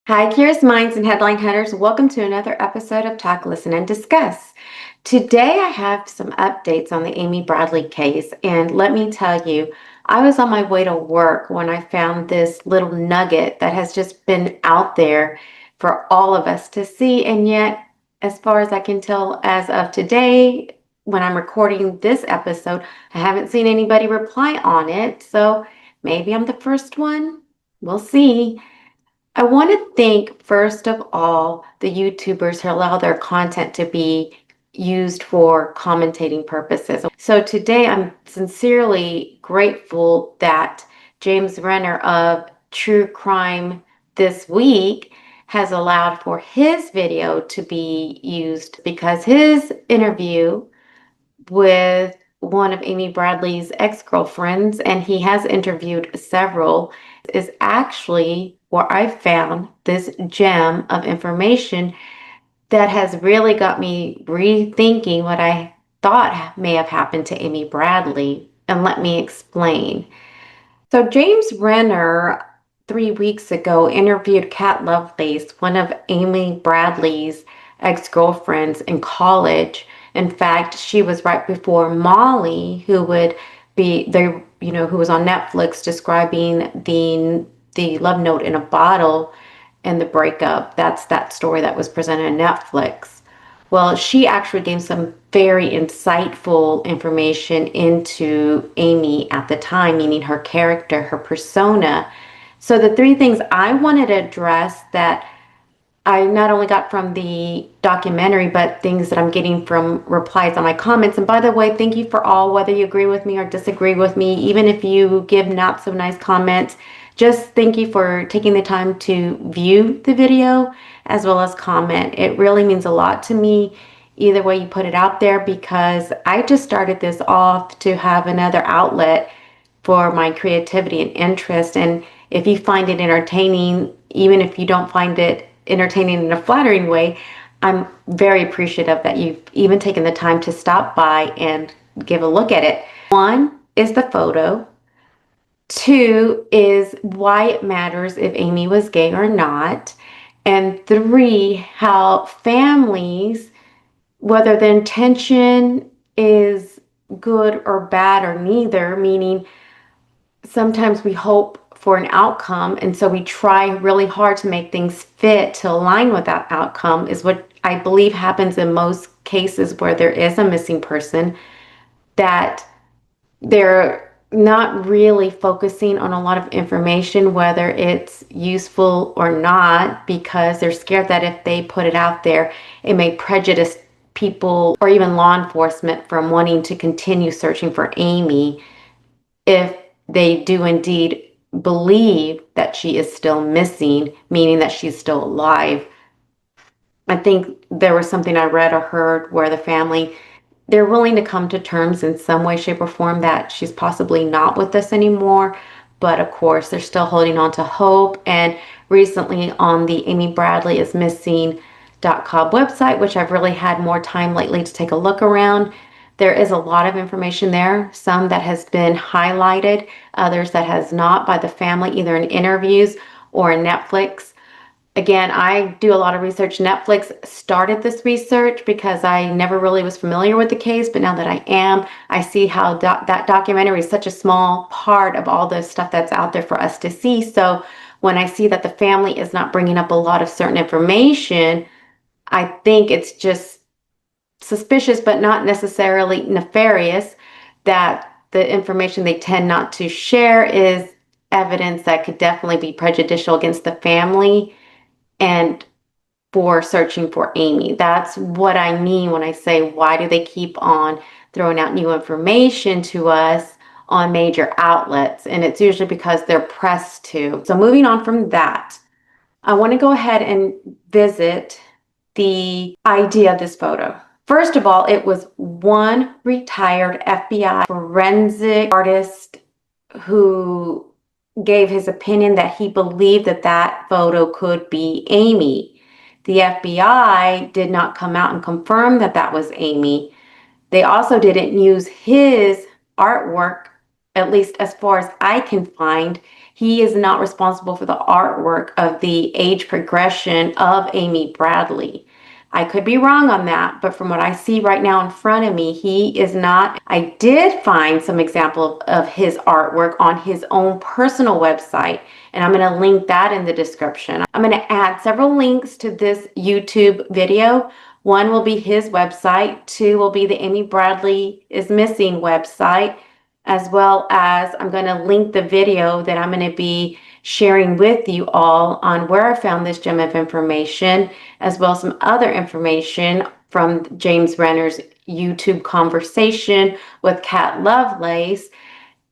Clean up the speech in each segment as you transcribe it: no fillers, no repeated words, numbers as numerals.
Hi, Curious Minds and Headline Hunters. Welcome to another episode of Talk, Listen, and Discuss. Today, I have some updates on the Amy Bradley case. And let me tell you, I was on my way to work when I found this little nugget that has just been out there for all of us to see. And yet, as far as I can tell, as of today, when I'm recording this episode, I haven't seen anybody reply on it. So maybe I'm the first one. We'll see. I want to thank, first of all, the YouTubers who allow their content to be used for commentating purposes. So today I'm sincerely grateful that James Renner of True Crime This Week has allowed for his video to be used because his interview with one of Amy Bradley's ex-girlfriends, and he has interviewed several, is actually where I found this gem of information that has really got me rethinking what I thought may have happened to Amy Bradley. And let me explain. So James Renner 3 weeks ago interviewed Kat Lovelace, one of Amy Bradley's ex-girlfriends in college. In fact, she was right before Molly, who would be the who was on Netflix describing the love note in a bottle and the breakup. That's that story that was presented on Netflix. Well, she actually gave some very insightful information into Amy at the time, meaning her character, her persona. So the three things I wanted to address that I not only got from the documentary, but things that I'm getting from replies on my comments. And by the way, thank you for all, whether you agree with me or disagree with me, even if you give not so nice comments, just thank you for taking the time to view the video as well as comment. It really means a lot to me, either way you put it out there, because I just started this off to have another outlet for my creativity and interest. And if you find it entertaining, even if you don't find it entertaining in a flattering way, I'm very appreciative that you've even taken the time to stop by and give a look at it. One is the photo. Two is why it matters if Amy was gay or not. And three, how families, whether the intention is good or bad or neither, meaning sometimes we hope for an outcome, and so we try really hard to make things fit to align with that outcome, is what I believe happens in most cases where there is a missing person, that they're not really focusing on a lot of information, whether it's useful or not, because they're scared that if they put it out there, it may prejudice people or even law enforcement from wanting to continue searching for Amy if they do indeed believe that she is still missing, meaning that she's still alive. I think there was something I read or heard where the family, they're willing to come to terms in some way, shape, or form that she's possibly not with us anymore. But of course, they're still holding on to hope. And recently on the Amy Bradley is Missing.com website, which I've really had more time lately to take a look around, there is a lot of information there, some that has been highlighted, others that has not by the family, either in interviews or in Netflix. Again, I do a lot of research. Netflix started this research because I never really was familiar with the case, but now that I am, I see how that documentary is such a small part of all the stuff that's out there for us to see. So when I see that the family is not bringing up a lot of certain information, I think it's just suspicious, but not necessarily nefarious, that the information they tend not to share is evidence that could definitely be prejudicial against the family and for searching for Amy. That's what I mean when I say, why do they keep on throwing out new information to us on major outlets? And it's usually because they're pressed to. So moving on from that, I want to go ahead and visit the idea of this photo. First of all, it was one retired FBI forensic artist who gave his opinion that he believed that that photo could be Amy. The FBI did not come out and confirm that that was Amy. They also didn't use his artwork at least as far as I can find, he is not responsible for the artwork of the age progression of Amy Bradley. I could be wrong on that, but from what I see right now in front of me, he is not. I did find some example of his artwork on his own personal website, and I'm going to link that in the description. I'm going to add several links to this YouTube video. One will be his website, two will be the Amy Bradley is Missing website, as well as I'm going to link the video that I'm going to be sharing with you all on where I found this gem of information, as well as some other information from James Renner's YouTube conversation with Kat Lovelace.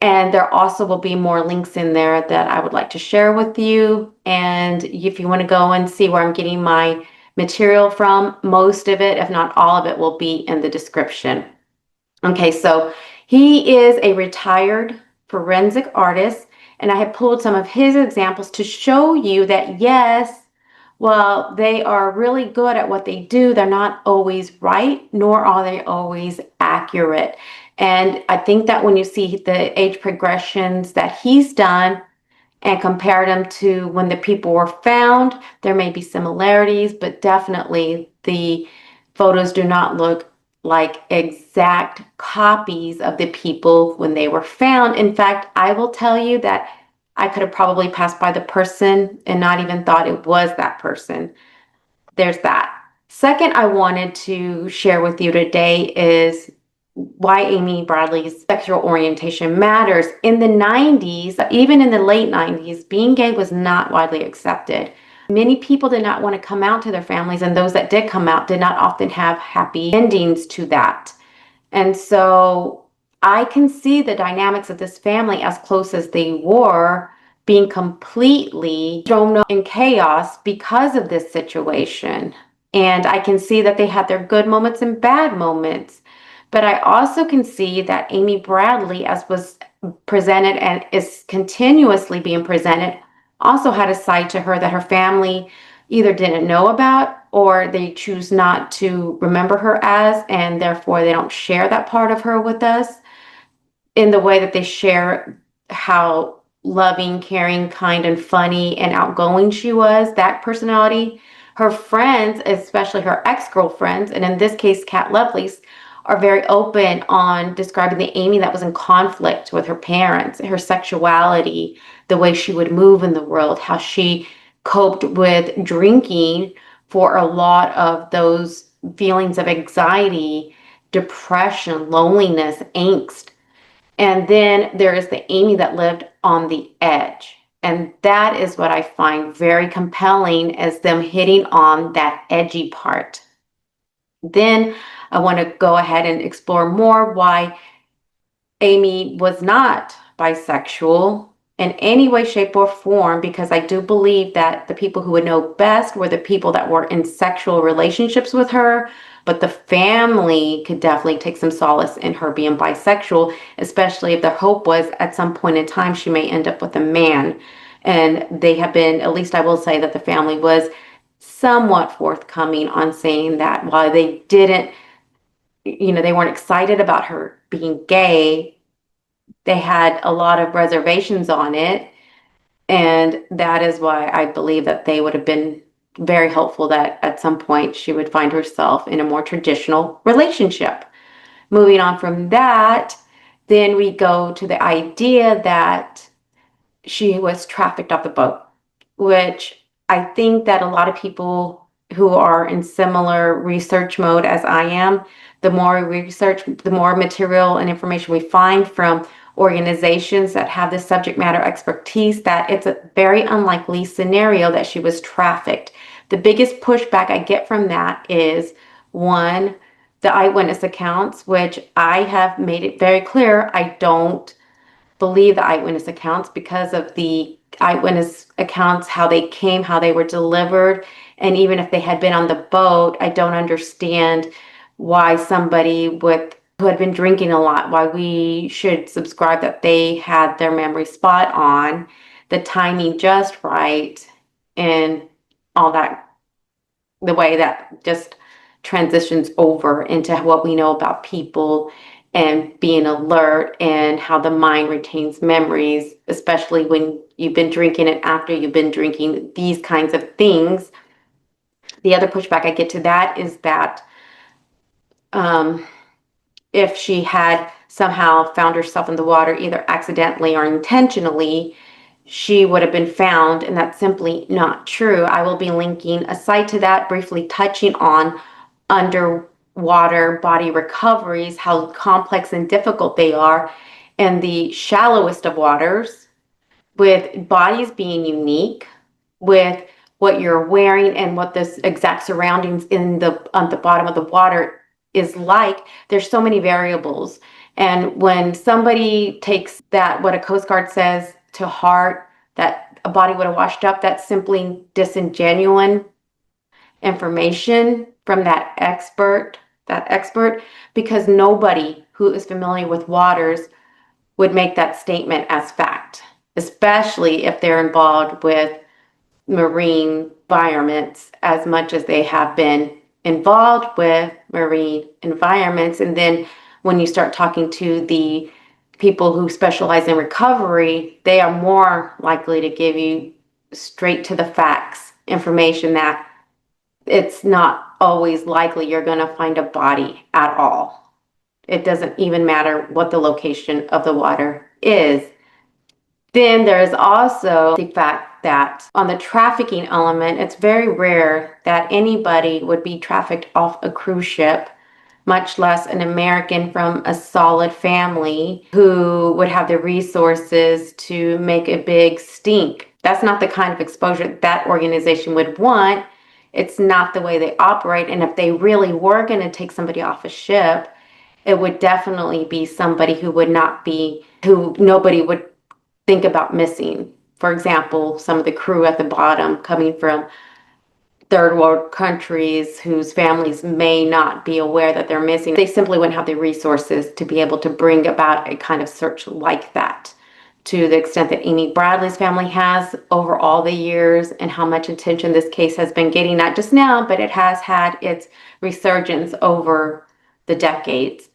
And there also will be more links in there that I would like to share with you. And if you want to go and see where I'm getting my material from, most of it, if not all of it, will be in the description. Okay, so he is a retired forensic artist, and I have pulled some of his examples to show you that yes, well, they are really good at what they do. They're not always right, nor are they always accurate. And I think that when you see the age progressions that he's done and compared them to when the people were found, there may be similarities, but definitely the photos do not look like exact copies of the people when they were found. In fact, I will tell you that I could have probably passed by the person and not even thought it was that person. There's that. Second, I wanted to share with you today is why Amy Bradley's sexual orientation matters. In the 90s, even in the late 90s, being gay was not widely accepted. Many people did not want to come out to their families, and those that did come out did not often have happy endings to that. And so I can see the dynamics of this family, as close as they were, being completely thrown in chaos because of this situation. And I can see that they had their good moments and bad moments. But I also can see that Amy Bradley, as was presented and is continuously being presented, also had a side to her that her family either didn't know about or they choose not to remember her as, and therefore they don't share that part of her with us in the way that they share how loving, caring, kind, and funny and outgoing she was, that personality. Her friends, especially her ex-girlfriends, and in this case, Kat Lovelace, are very open on describing the Amy that was in conflict with her parents, her sexuality, the way she would move in the world, how she coped with drinking for a lot of those feelings of anxiety, depression, loneliness, angst. And then there is the Amy that lived on the edge. And that is what I find very compelling, as them hitting on that edgy part. Then I want to go ahead and explore more why Amy was not bisexual in any way, shape, or form, because I do believe that the people who would know best were the people that were in sexual relationships with her. But the family could definitely take some solace in her being bisexual, especially if the hope was at some point in time she may end up with a man. And they have been, at least I will say that the family was somewhat forthcoming on saying that while they didn't, they weren't excited about her being gay, they had a lot of reservations on it. And that is why I believe that they would have been very hopeful that at some point she would find herself in a more traditional relationship. Moving on from that, then we go to the idea that she was trafficked off the boat, which I think that a lot of people who are in similar research mode as I am, the more we research, the more material and information we find from organizations that have this subject matter expertise, that it's a very unlikely scenario that she was trafficked. The biggest pushback I get from that is, one, the eyewitness accounts, which I have made it very clear I don't believe the eyewitness accounts because of the eyewitness accounts, how they came, how they were delivered. And even if they had been on the boat, I don't understand why somebody who had been drinking a lot, why we should subscribe that they had their memory spot on, the timing just right, and all that, the way that just transitions over into what we know about people and being alert and how the mind retains memories, especially when you've been drinking it after you've been drinking these kinds of things. The other pushback I get to that is that um, if she had somehow found herself in the water, either accidentally or intentionally, she would have been found, and that's simply not true. I will be linking a site to that, briefly touching on underwater body recoveries, how complex and difficult they are, and the shallowest of waters, with bodies being unique, with what you're wearing and what the exact surroundings in the on the bottom of the water is like. There's so many variables, and when somebody takes that, what a Coast Guard says, to heart, that a body would have washed up, that's simply disingenuous information from that expert, because nobody who is familiar with waters would make that statement as fact, especially if they're involved with marine environments as much as they have been involved with marine environments. And then when you start talking to the people who specialize in recovery, they are more likely to give you straight to the facts information that it's not always likely you're going to find a body at all. It doesn't even matter what the location of the water is. Then there is also the fact that on the trafficking element, it's very rare that anybody would be trafficked off a cruise ship, much less an American from a solid family who would have the resources to make a big stink. That's not the kind of exposure that organization would want. It's not the way they operate. And if they really were going to take somebody off a ship, it would definitely be somebody who nobody would think about missing. For example, some of the crew at the bottom coming from third world countries whose families may not be aware that they're missing. They simply wouldn't have the resources to be able to bring about a kind of search like that, to the extent that Amy Bradley's family has over all the years, and how much attention this case has been getting, not just now, but it has had its resurgence over the decades.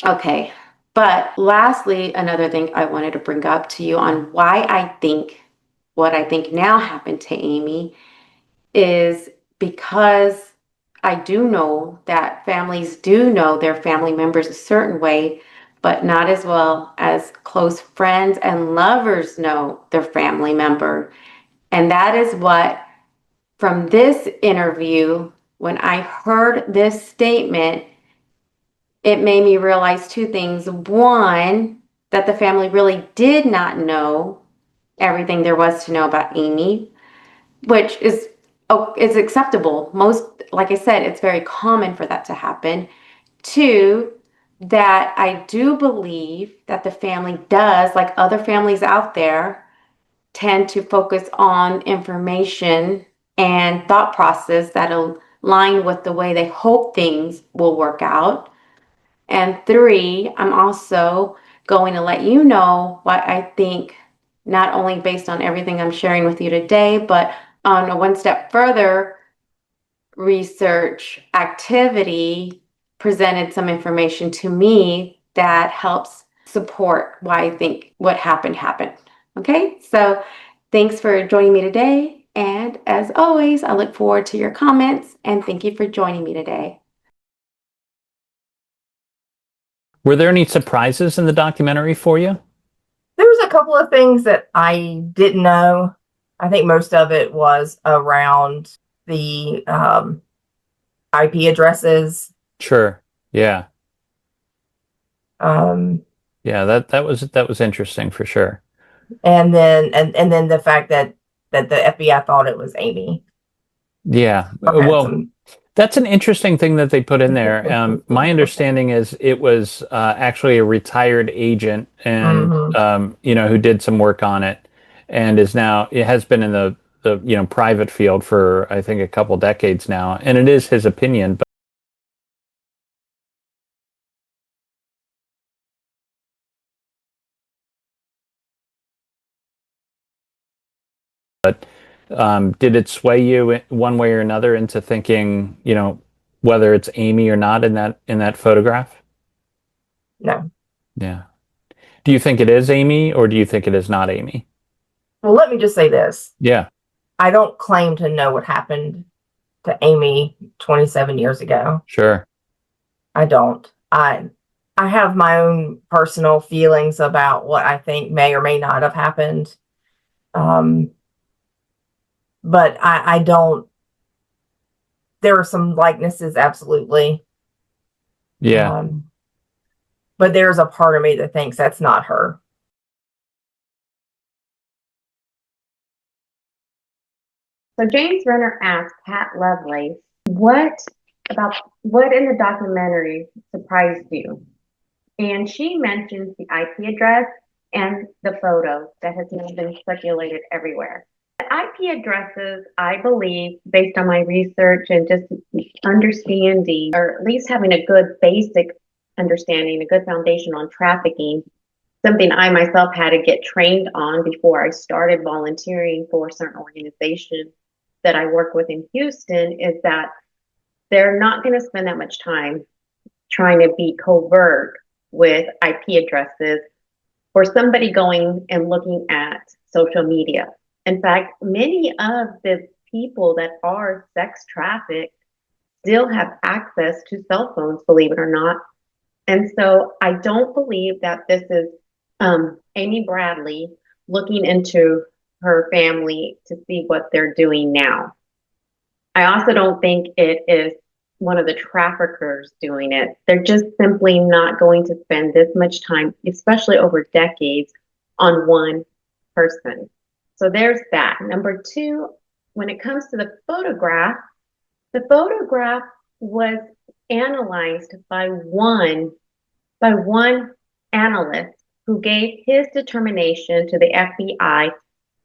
Okay, but lastly, another thing I wanted to bring up to you on why I think what I think now happened to Amy is because I do know that families do know their family members a certain way, but not as well as close friends and lovers know their family member. And that is what, from this interview, when I heard this statement, it made me realize two things. One, that the family really did not know everything there was to know about Amy, which is acceptable. Most, like I said, it's very common for that to happen. Two, that I do believe that the family does, like other families out there, tend to focus on information and thought process that align with the way they hope things will work out. And three, I'm also going to let you know what I think, not only based on everything I'm sharing with you today, but on a one step further, research activity presented some information to me that helps support why I think what happened happened. Okay, so thanks for joining me today. And as always, I look forward to your comments, and thank you for joining me today. Were there any surprises in the documentary for you? There was a couple of things that I didn't know. I think most of it was around the IP addresses. Sure. Yeah. Um, Yeah, that was interesting for sure. and then the fact that the FBI thought it was Amy Yeah. or had Well, some. that's an interesting thing that they put in there. My understanding is it was actually a retired agent and Mhm. who did some work on it and it has been in the private field for I think a couple decades now, and it is his opinion, but did it sway you one way or another into thinking, whether it's Amy or not in that photograph? No. Yeah. Do you think it is Amy or do you think it is not Amy? Well, let me just say this. Yeah. I don't claim to know what happened to Amy 27 years ago. Sure. I don't. I have my own personal feelings about what I think may or may not have happened. Um, but I don't. There are some likenesses, absolutely. Yeah. But there's a part of me that thinks that's not her. So James Renner asked Pat Lovelace, what in the documentary surprised you? And she mentions the IP address and the photo that has now been circulated everywhere. The IP addresses, I believe, based on my research and just understanding, or at least having a good basic understanding, a good foundation on trafficking, something I myself had to get trained on before I started volunteering for a certain organization that I work with in Houston, is that they're not going to spend that much time trying to be covert with IP addresses or somebody going and looking at social media. In fact, many of the people that are sex trafficked still have access to cell phones, believe it or not. And so I don't believe that this is Amy Bradley looking into her family to see what they're doing now. I also don't think it is one of the traffickers doing it. They're just simply not going to spend this much time, especially over decades, on one person. So there's that. Number two, when it comes to the photograph was analyzed by one analyst who gave his determination to the FBI,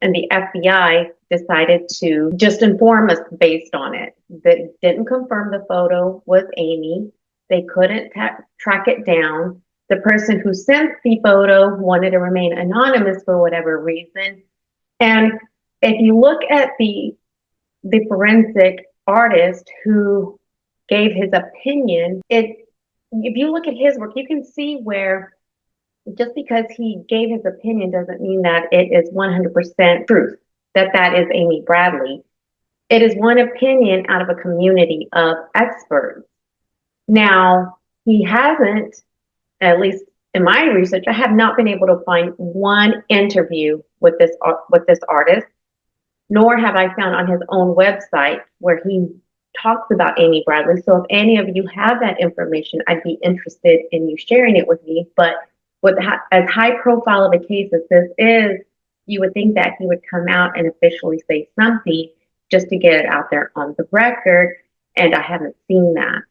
and the FBI decided to just inform us based on it. They didn't confirm the photo was Amy. They couldn't track it down. The person who sent the photo wanted to remain anonymous for whatever reason. And if you look at the forensic artist who gave his opinion, if you look at his work, you can see where just because he gave his opinion doesn't mean that it is 100% truth, that is Amy Bradley. It is one opinion out of a community of experts. Now, he hasn't, at least in my research, I have not been able to find one interview with this artist, nor have I found on his own website where he talks about Amy Bradley. So if any of you have that information, I'd be interested in you sharing it with me. But with as high profile of a case as this is, you would think that he would come out and officially say something just to get it out there on the record. And I haven't seen that.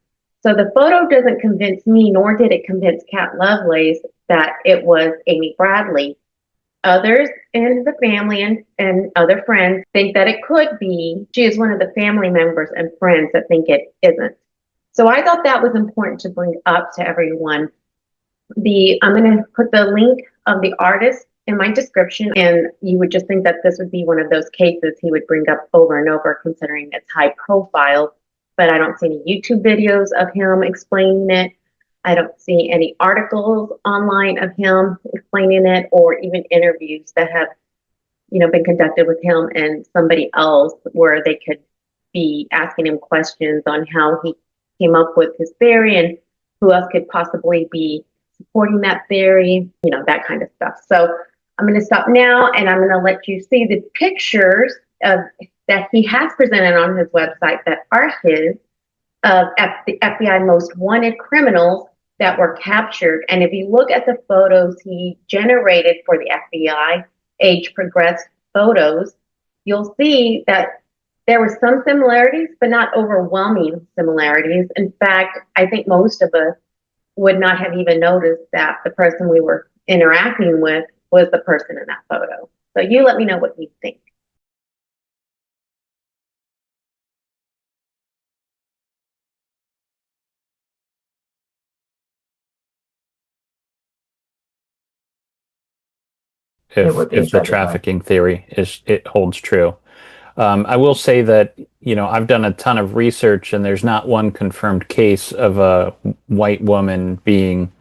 So the photo doesn't convince me, nor did it convince Kat Lovelace that it was Amy Bradley. Others in the family and other friends think that it could be. She is one of the family members and friends that think it isn't. So I thought that was important to bring up to everyone. I'm going to put the link of the artist in my description, and you would just think that this would be one of those cases he would bring up over and over, considering its high profile. But I don't see any YouTube videos of him explaining it. I don't see any articles online of him explaining it, or even interviews that have, been conducted with him and somebody else where they could be asking him questions on how he came up with his theory and who else could possibly be supporting that theory, that kind of stuff. So I'm going to stop now and I'm going to let you see the pictures that he has presented on his website that are his, of the FBI most wanted criminals that were captured. And if you look at the photos he generated for the FBI, age progressed photos, you'll see that there were some similarities, but not overwhelming similarities. In fact, I think most of us would not have even noticed that the person we were interacting with was the person in that photo. So you let me know what you think. If the trafficking theory it holds true. I will say that, I've done a ton of research and there's not one confirmed case of a white woman being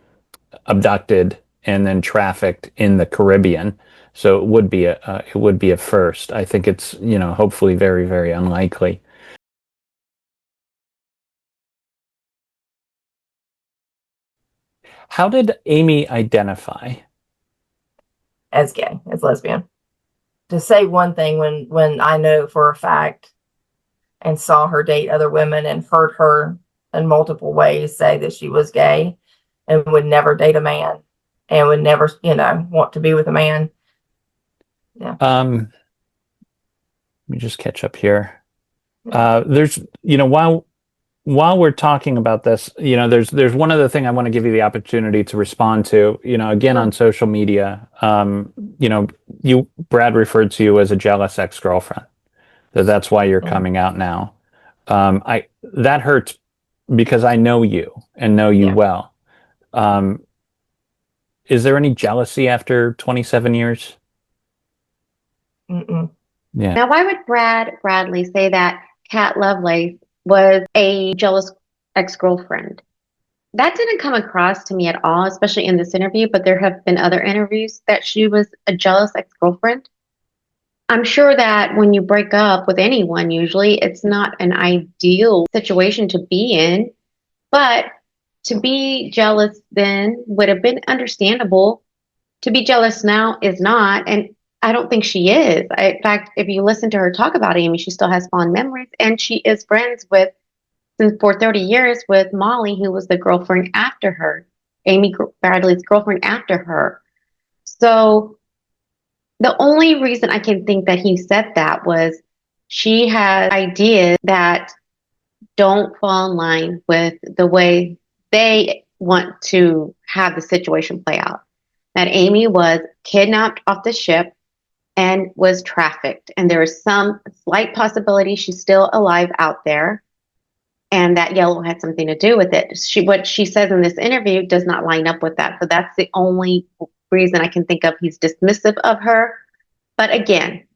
abducted and then trafficked in the Caribbean. So it would be a first. I think it's, hopefully very, very unlikely. How did Amy identify? As gay, as lesbian. To say one thing when I know for a fact and saw her date other women and heard her in multiple ways say that she was gay and would never date a man and would never, want to be with a man. Yeah. Let me just catch up here. Yeah. There's, while we're talking about this, there's one other thing I want to give you the opportunity to respond to. Again, on social media, Brad referred to you as a jealous ex-girlfriend. That's why you're coming out now. That hurts because I know you and know you Yeah. well. Is there any jealousy after 27 years? Mm-mm. Yeah. Now, why would Bradley say that Kat Lovelace was a jealous ex-girlfriend? That didn't come across to me at all, especially in this interview, but there have been other interviews that she was a jealous ex-girlfriend. I'm sure that when you break up with anyone, usually it's not an ideal situation to be in, but to be jealous then would have been understandable. To be jealous now is not, and I don't think she is. In fact, if you listen to her talk about Amy, she still has fond memories, and she is friends with, since for 30 years, with Molly, who was the girlfriend after her, Amy Bradley's girlfriend after her. So the only reason I can think that he said that was she has ideas that don't fall in line with the way they want to have the situation play out. That Amy was kidnapped off the ship and was trafficked. And there is some slight possibility she's still alive out there, and that yellow had something to do with it. What she says in this interview does not line up with that. So that's the only reason I can think of he's dismissive of her. But again,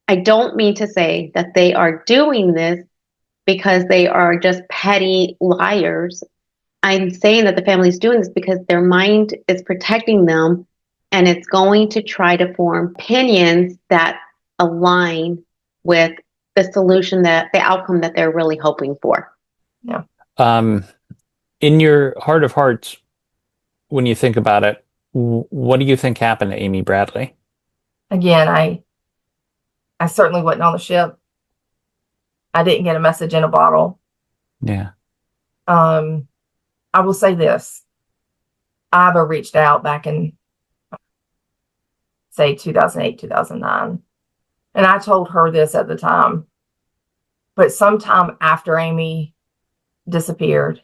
I don't mean to say that they are doing this because they are just petty liars. I'm saying that the family is doing this because their mind is protecting them, and it's going to try to form opinions that align with the solution, that the outcome that they're really hoping for. Yeah. In your heart of hearts, when you think about it, what do you think happened to Amy Bradley? Again, I certainly wasn't on the ship. I didn't get a message in a bottle. Yeah. I will say this. Ava reached out back in, say, 2008, 2009. And I told her this at the time. But sometime after Amy disappeared,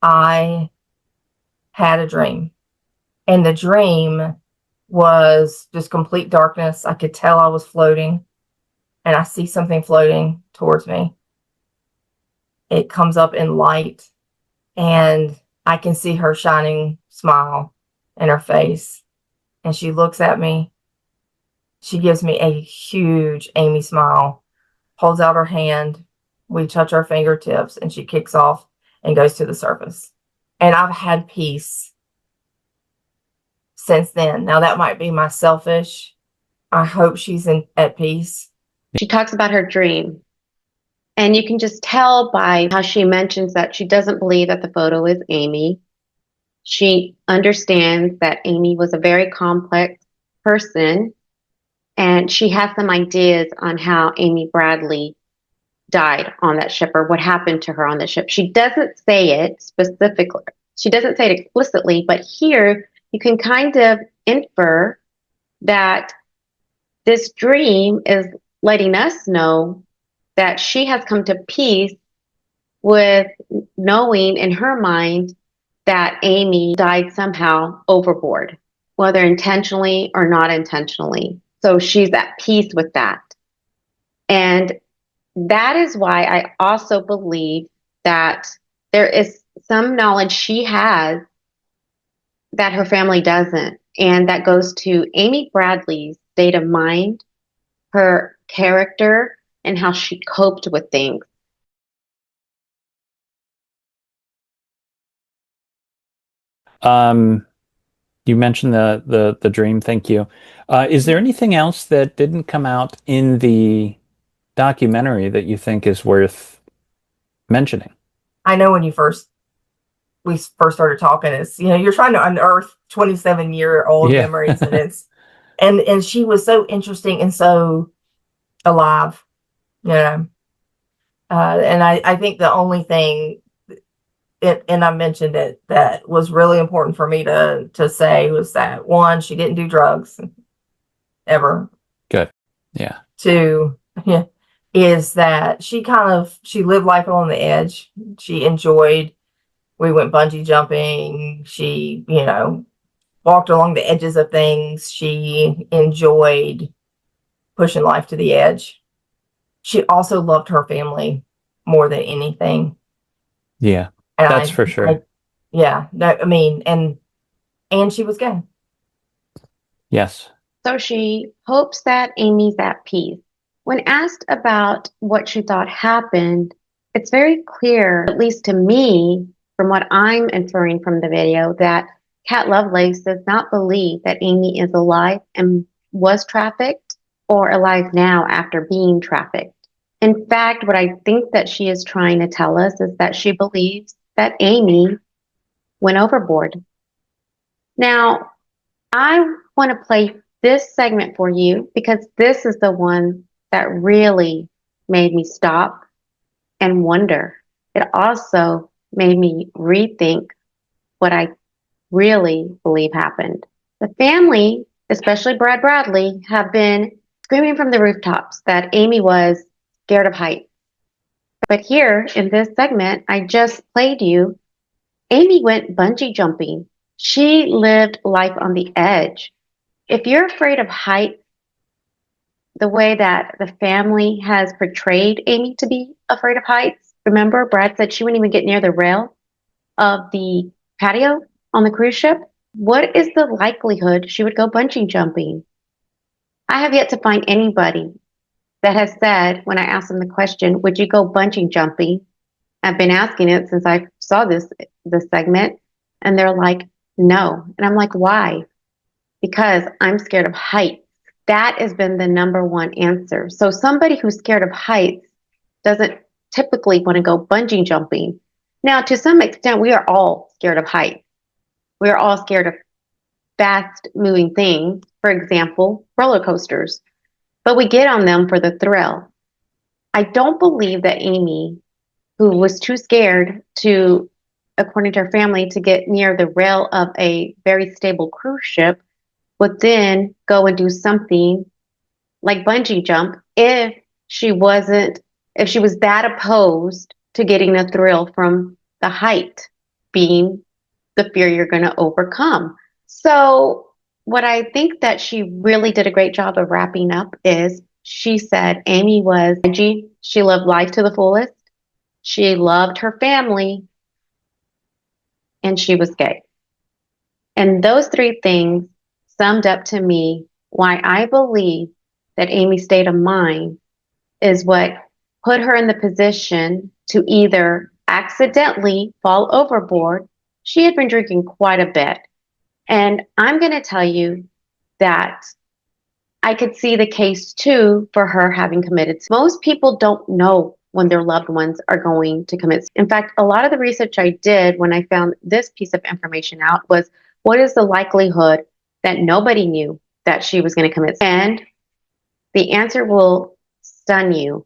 I had a dream. And the dream was just complete darkness. I could tell I was floating. And I see something floating towards me. It comes up in light. And I can see her shining smile in her face. And she looks at me. She gives me a huge Amy smile, holds out her hand. We touch our fingertips, and she kicks off and goes to the surface. And I've had peace since then. Now, that might be my selfish. I hope she's at peace. She talks about her dream, and you can just tell by how she mentions that she doesn't believe that the photo is Amy. She understands that Amy was a very complex person, and she has some ideas on how Amy Bradley died on that ship, or what happened to her on the ship. She doesn't say it specifically. She doesn't say it explicitly, but here you can kind of infer that this dream is letting us know that she has come to peace with knowing in her mind that Amy died somehow overboard, whether intentionally or not intentionally. So she's at peace with that. And that is why I also believe that there is some knowledge she has that her family doesn't. And that goes to Amy Bradley's state of mind, her character, and how she coped with things. You mentioned the dream. Thank you. Is there anything else that didn't come out in the documentary that you think is worth mentioning? I know when we first started talking, it's, you're trying to unearth 27-year-old Yeah. memories, and and she was so interesting and so alive, you know. And I think the only thing, and I mentioned it, that was really important for me to say was that, one, she didn't do drugs ever. Good. Yeah. Two, yeah, is that she lived life on the edge. She enjoyed. We went bungee jumping. She, walked along the edges of things. She enjoyed pushing life to the edge. She also loved her family more than anything. Yeah. And That's for sure. yeah, no, I mean, and she was gay. Yes. So she hopes that Amy's at peace. When asked about what she thought happened, it's very clear, at least to me, from what I'm inferring from the video, that Kat Lovelace does not believe that Amy is alive and was trafficked or alive now after being trafficked. In fact, what I think that she is trying to tell us is that she believes that Amy went overboard. Now, I want to play this segment for you because this is the one that really made me stop and wonder. It also made me rethink what I really believe happened. The family, especially Brad Bradley, have been screaming from the rooftops that Amy was scared of heights. But here in this segment I just played you, Amy went bungee jumping. She lived life on the edge. If you're afraid of heights, the way that the family has portrayed Amy to be afraid of heights, remember Brad said she wouldn't even get near the rail of the patio on the cruise ship? What is the likelihood she would go bungee jumping? I have yet to find anybody that has said, when I asked them the question, would you go bungee jumping? I've been asking it since I saw this segment, and they're like, no. And I'm like, why? Because I'm scared of heights. That has been the number one answer. So somebody who's scared of heights doesn't typically want to go bungee jumping. Now, to some extent, we are all scared of heights. We are all scared of fast moving things, for example, roller coasters, but we get on them for the thrill. I don't believe that Amy, who was too scared to, according to her family, to get near the rail of a very stable cruise ship, would then go and do something like bungee jump if she was that opposed to getting the thrill from the height being the fear you're going to overcome. So what I think that she really did a great job of wrapping up is she said Amy was edgy. She lived life to the fullest. She loved her family, and she was gay. And those three things summed up to me why I believe that Amy's state of mind is what put her in the position to either accidentally fall overboard. She had been drinking quite a bit. And I'm going to tell you that I could see the case too for her having committed. Most people don't know when their loved ones are going to commit. In fact, a lot of the research I did when I found this piece of information out was what is the likelihood that nobody knew that she was going to commit? And the answer will stun you.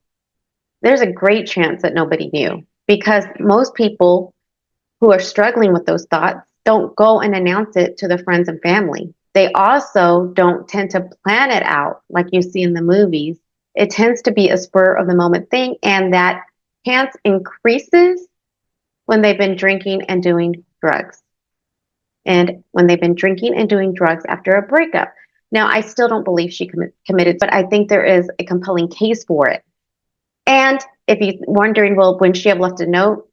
There's a great chance that nobody knew because most people who are struggling with those thoughts don't go and announce it to their friends and family. They also don't tend to plan it out like you see in the movies. It tends to be a spur of the moment thing, and that chance increases when they've been drinking and doing drugs. And when they've been drinking and doing drugs after a breakup. Now, I still don't believe she committed, but I think there is a compelling case for it. And if you're wondering, well, when she have left a note,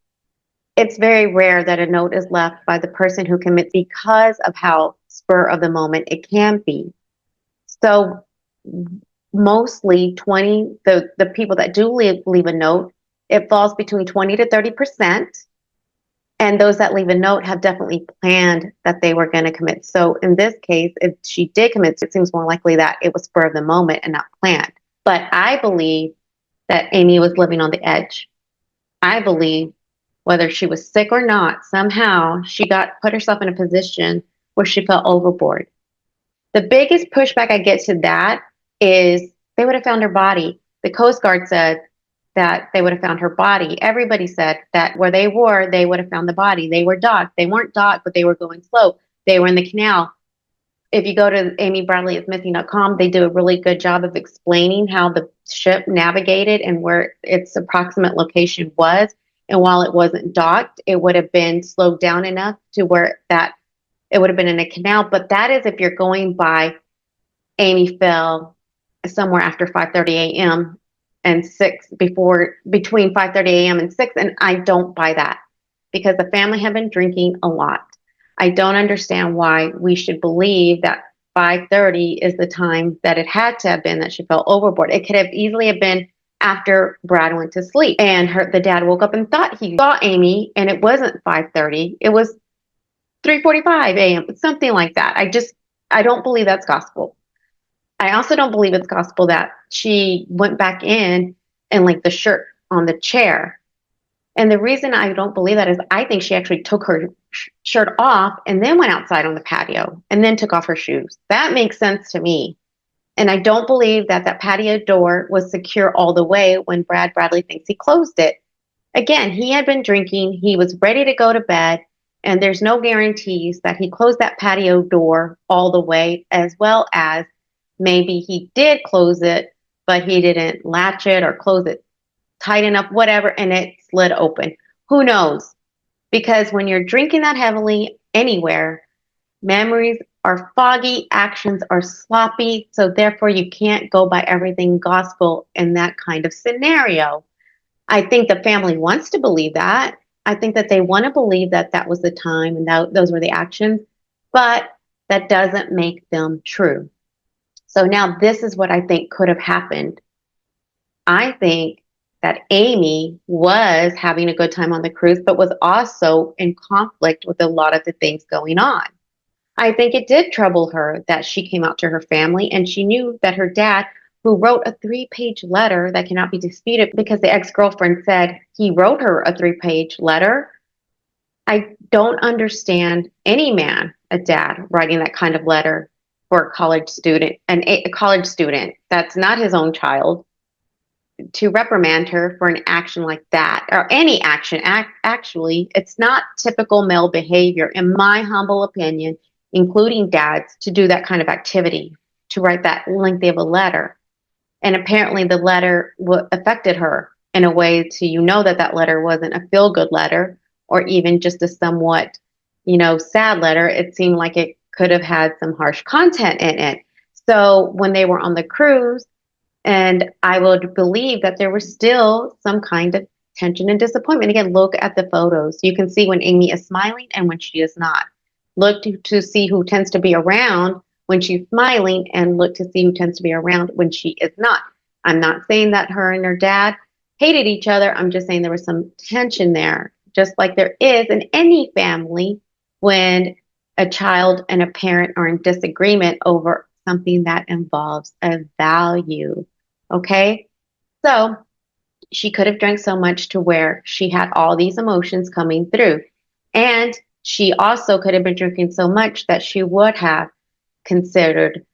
it's very rare that a note is left by the person who commits because of how spur of the moment it can be. So mostly the people that do leave a note, it falls between 20 to 30%. And those that leave a note have definitely planned that they were going to commit. So in this case, if she did commit, it seems more likely that it was spur of the moment and not planned. But I believe that Amy was living on the edge. I believe whether she was sick or not, somehow she put herself in a position where she felt overboard. The biggest pushback I get to that is they would have found her body. The Coast Guard said that they would have found her body. Everybody said that where they were, they would have found the body. They were docked. They weren't docked, but they were going slow. They were in the canal. If you go to amybradleyismissing.com, they do a really good job of explaining how the ship navigated and where its approximate location was. And while it wasn't docked, it would have been slowed down enough to where that it would have been in a canal. But that is if you're going by Amy fell somewhere after 5:30 a.m. and 6 between 5:30 a.m. and 6, and I don't buy that because the family had been drinking a lot. I don't understand why we should believe that 5:30 is the time that it had to have been that she fell overboard. It could have easily have been after Brad went to sleep and the dad woke up and thought he saw Amy, and it wasn't 5:30. It was 3:45 a.m., something like that. I don't believe that's gospel. I also don't believe it's gospel that she went back in and like the shirt on the chair. And the reason I don't believe that is I think she actually took her shirt off and then went outside on the patio and then took off her shoes. That makes sense to me. And I don't believe that that patio door was secure all the way when Brad Bradley thinks he closed it. Again, he had been drinking. He was ready to go to bed. And there's no guarantees that he closed that patio door all the way, as well as maybe he did close it, but he didn't latch it or close it tight enough, whatever, and it slid open. Who knows? Because when you're drinking that heavily anywhere, memories are foggy, actions are sloppy, so therefore you can't go by everything gospel in that kind of scenario. I think the family wants to believe that. I think that they want to believe that that was the time and those were the actions, but that doesn't make them true. So now this is what I think could have happened. I think that Amy was having a good time on the cruise, but was also in conflict with a lot of the things going on. I think it did trouble her that she came out to her family and she knew that her dad, who wrote a 3-page letter that cannot be disputed because the ex-girlfriend said he wrote her a 3-page letter. I don't understand any man, a dad, writing that kind of letter for a college student, a college student that's not his own child, to reprimand her for an action like that, or any action. Actually, it's not typical male behavior, in my humble opinion, including dads, to do that kind of activity, to write that lengthy of a letter. And apparently the letter affected her in a way that that letter wasn't a feel-good letter or even just a somewhat, sad letter. It seemed like it could have had some harsh content in it. So when they were on the cruise, and I would believe that there was still some kind of tension and disappointment. Again, look at the photos. You can see when Amy is smiling and when she is not. Look to see who tends to be around when she's smiling, and look to see who tends to be around when she is not. I'm not saying that her and her dad hated each other. I'm just saying there was some tension there, just like there is in any family when a child and a parent are in disagreement over something that involves a value. Okay? So she could have drank so much to where she had all these emotions coming through. And she also could have been drinking so much that she would have considered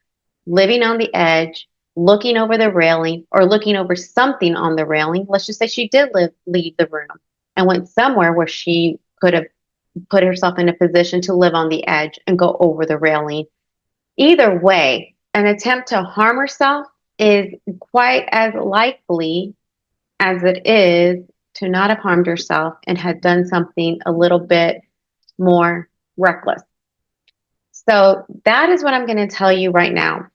living on the edge, looking over the railing, or looking over something on the railing. Let's just say she did leave the room and went somewhere where she could have put herself in a position to live on the edge and go over the railing. Either way, an attempt to harm herself is quite as likely as it is to not have harmed herself and had done something a little bit more reckless. So that is what I'm going to tell you right now.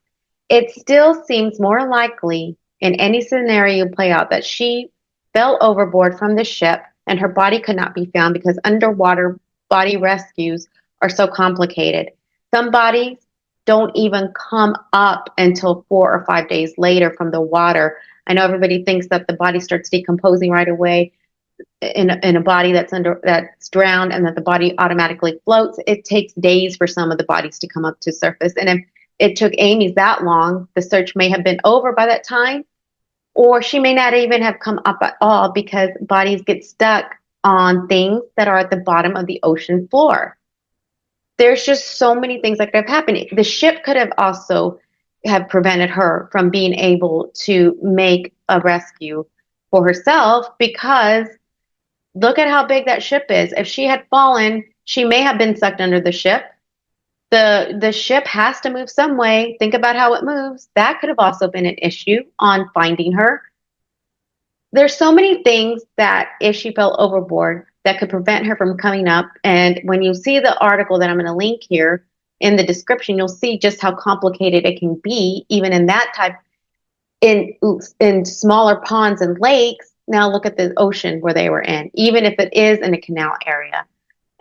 It still seems more likely in any scenario play out that she fell overboard from the ship and her body could not be found because underwater body rescues are so complicated. Some bodies don't even come up until 4 or 5 days later from the water. I know everybody thinks that the body starts decomposing right away in a body that's drowned and that the body automatically floats. It takes days for some of the bodies to come up to surface. And if it took Amy's that long, the search may have been over by that time, or she may not even have come up at all because bodies get stuck on things that are at the bottom of the ocean floor. There's just so many things that could have happened. The ship could have also have prevented her from being able to make a rescue for herself, because look at how big that ship is. If she had fallen, she may have been sucked under the ship. The ship has to move some way. Think about how it moves. That could have also been an issue on finding her. There's so many things that if she fell overboard that could prevent her from coming up. And when you see the article that I'm going to link here in the description, you'll see just how complicated it can be, even in that type, in smaller ponds and lakes. Now look at the ocean where they were in, even if it is in a canal area.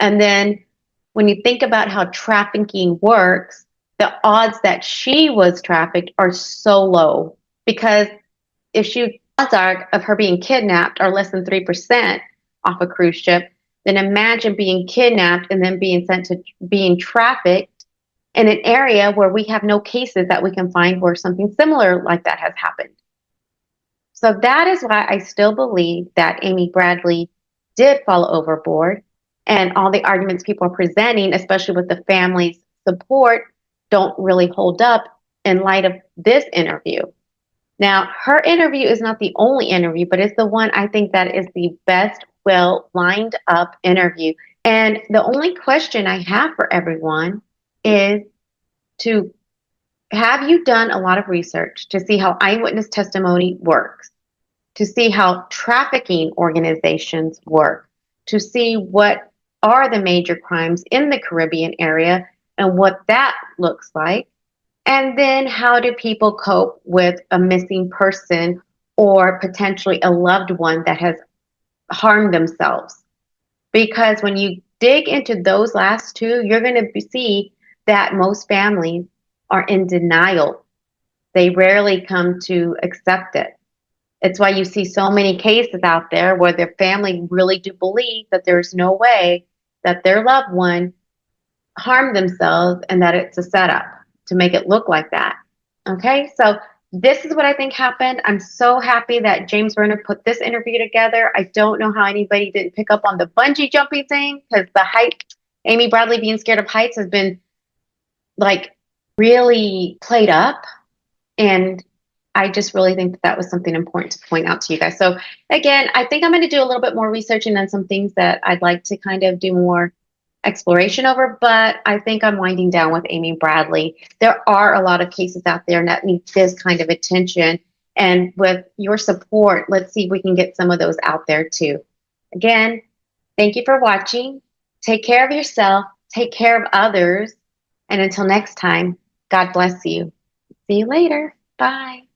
And then when you think about how trafficking works, the odds that she was trafficked are so low, because if she odds are of her being kidnapped are less than 3% off a cruise ship, then imagine being kidnapped and then being sent to being trafficked in an area where we have no cases that we can find where something similar like that has happened. So that is why I still believe that Amy Bradley did fall overboard, and all the arguments people are presenting, especially with the family's support, don't really hold up in light of this interview. Now, her interview is not the only interview, but it's the one I think that is the best, well lined up interview. And the only question I have for everyone is to have you done a lot of research to see how eyewitness testimony works, to see how trafficking organizations work, to see what are the major crimes in the Caribbean area and what that looks like? And then how do people cope with a missing person or potentially a loved one that has harmed themselves? Because when you dig into those last two, you're going to see that most families are in denial. They rarely come to accept it. It's why you see so many cases out there where their family really do believe that there's no way that their loved one harmed themselves and that it's a setup to make it look like that. Okay, so this is what I think happened. I'm so happy that James Verner put this interview together. I don't know how anybody didn't pick up on the bungee jumping thing, because the height, Amy Bradley being scared of heights has been like really played up. And I just really think that that was something important to point out to you guys. So again, I think I'm going to do a little bit more researching on some things that I'd like to kind of do more exploration over, but I think I'm winding down with Amy Bradley. There are a lot of cases out there that need this kind of attention. And with your support, let's see if we can get some of those out there too. Again, thank you for watching. Take care of yourself. Take care of others. And until next time, God bless you. See you later. Bye.